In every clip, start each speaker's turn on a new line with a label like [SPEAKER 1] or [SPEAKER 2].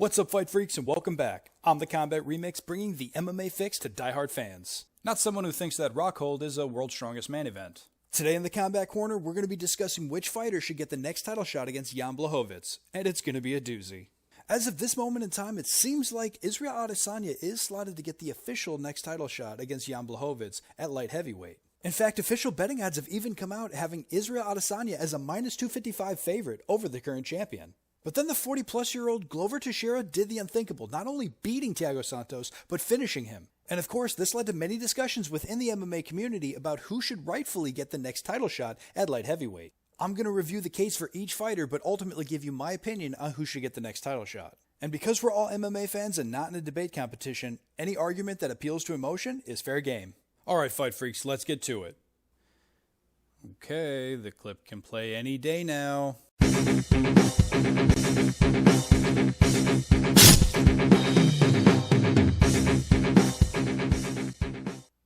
[SPEAKER 1] What's up, Fight Freaks, and welcome back. I'm the Combat Remix, bringing the MMA fix to diehard fans. Not someone who thinks that Rockhold is a World's Strongest Man event. Today in the Combat Corner, we're going to be discussing which fighter should get the next title shot against Jan Blachowicz, and it's going to be a doozy. As of this moment in time, it seems like Israel Adesanya is slotted to get the official next title shot against Jan Blachowicz at light heavyweight. In fact, official betting odds have even come out having Israel Adesanya as a minus 255 favorite over the current champion. But then the 40-plus-year-old Glover Teixeira did the unthinkable, not only beating Thiago Santos, but finishing him. And of course, this led to many discussions within the MMA community about who should rightfully get the next title shot at light heavyweight. I'm going to review the case for each fighter, but ultimately give you my opinion on who should get the next title shot. And because we're all MMA fans and not in a debate competition, any argument that appeals to emotion is fair game. Alright, Fight Freaks, let's get to it. Okay, the clip can play any day now.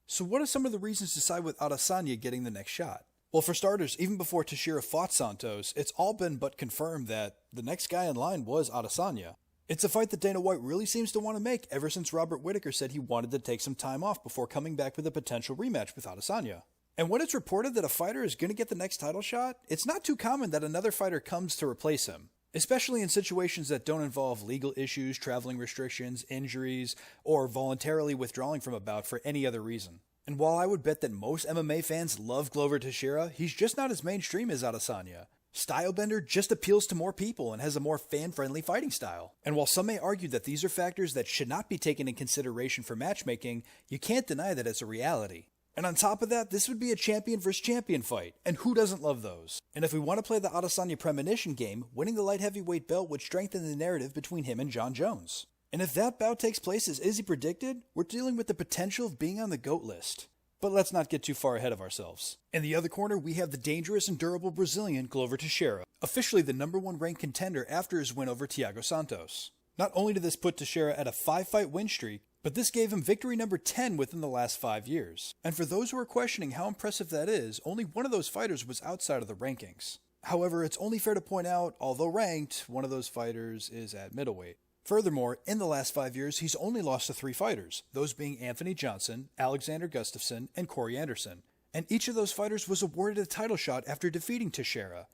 [SPEAKER 1] So what are some of the reasons to side with Adesanya getting the next shot? Well, for starters, even before Teixeira fought Santos, it's all been but confirmed that the next guy in line was Adesanya. It's a fight that Dana White really seems to want to make ever since Robert Whittaker said he wanted to take some time off before coming back with a potential rematch with Adesanya. And when it's reported that a fighter is going to get the next title shot, it's not too common that another fighter comes to replace him, especially in situations that don't involve legal issues, traveling restrictions, injuries, or voluntarily withdrawing from a bout for any other reason. And while I would bet that most MMA fans love Glover Teixeira, he's just not as mainstream as Adesanya. Stylebender just appeals to more people and has a more fan-friendly fighting style. And while some may argue that these are factors that should not be taken in consideration for matchmaking, you can't deny that it's a reality. And on top of that, this would be a champion versus champion fight, and who doesn't love those? And if we want to play the Adesanya premonition game, winning the light heavyweight belt would strengthen the narrative between him and Jon Jones. And if that bout takes place as Izzy predicted, we're dealing with the potential of being on the GOAT list. But let's not get too far ahead of ourselves. In the other corner, we have the dangerous and durable Brazilian Glover Teixeira, officially the #1 ranked contender after his win over Thiago Santos. Not only did this put Teixeira at a 5-fight win streak, but this gave him victory number 10 within the last 5 years. And for those who are questioning how impressive that is, only one of those fighters was outside of the rankings. However, it's only fair to point out, although ranked, one of those fighters is at middleweight. Furthermore, in the last 5 years, he's only lost to 3 fighters, those being Anthony Johnson, Alexander Gustafsson, and Corey Anderson. And each of those fighters was awarded a title shot after defeating Teixeira.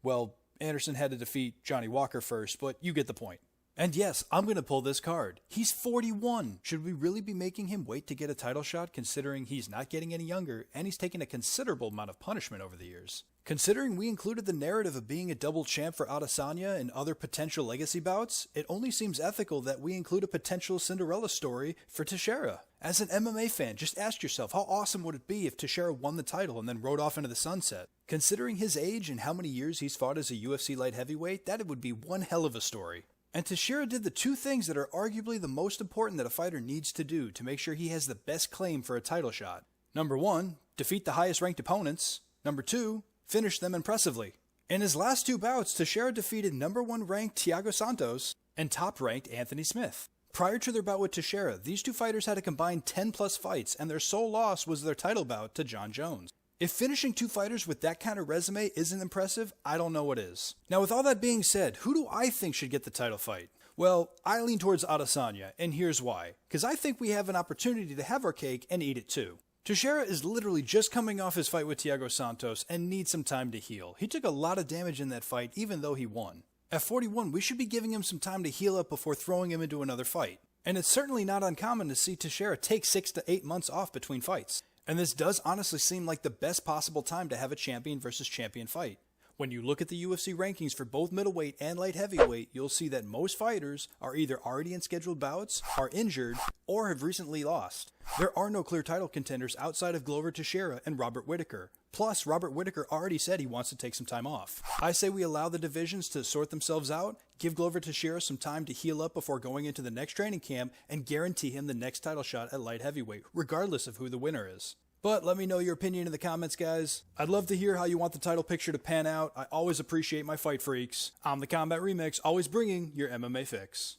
[SPEAKER 1] Well, Anderson had to defeat Johnny Walker first, but you get the point. And yes, I'm going to pull this card. He's 41. Should we really be making him wait to get a title shot considering he's not getting any younger and he's taken a considerable amount of punishment over the years? Considering we included the narrative of being a double champ for Adesanya and other potential legacy bouts, it only seems ethical that we include a potential Cinderella story for Teixeira. As an MMA fan, just ask yourself how awesome would it be if Teixeira won the title and then rode off into the sunset? Considering his age and how many years he's fought as a UFC light heavyweight, that would be one hell of a story. And Teixeira did the 2 things that are arguably the most important that a fighter needs to do to make sure he has the best claim for a title shot. Number 1, defeat the highest ranked opponents. Number 2, finish them impressively. In his last 2 bouts, Teixeira defeated #1 ranked Thiago Santos and top ranked Anthony Smith. Prior to their bout with Teixeira, these 2 fighters had a combined 10 plus fights and their sole loss was their title bout to Jon Jones. If finishing 2 fighters with that kind of resume isn't impressive, I don't know what is. Now with all that being said, who do I think should get the title fight? Well, I lean towards Adesanya, and here's why. Because I think we have an opportunity to have our cake and eat it too. Teixeira is literally just coming off his fight with Thiago Santos and needs some time to heal. He took a lot of damage in that fight even though he won. At 41, we should be giving him some time to heal up before throwing him into another fight. And it's certainly not uncommon to see Teixeira take 6 to 8 months off between fights. And this does honestly seem like the best possible time to have a champion versus champion fight. When you look at the UFC rankings for both middleweight and light heavyweight, you'll see that most fighters are either already in scheduled bouts, are injured, or have recently lost. There are no clear title contenders outside of Glover Teixeira and Robert Whittaker. Plus, Robert Whittaker already said he wants to take some time off. I say we allow the divisions to sort themselves out, give Glover Teixeira some time to heal up before going into the next training camp, and guarantee him the next title shot at light heavyweight, regardless of who the winner is. But let me know your opinion in the comments, guys. I'd love to hear how you want the title picture to pan out. I always appreciate my fight freaks. I'm the Combat Remix, always bringing your MMA fix.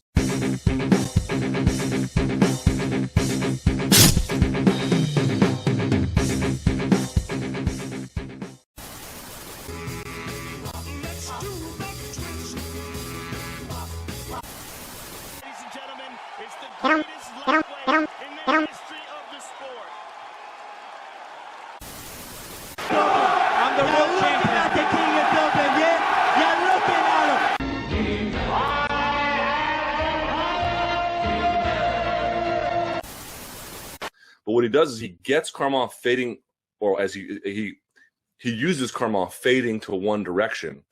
[SPEAKER 2] But what he does is he gets Kharlamov fading, or as he uses Kharlamov fading to one direction.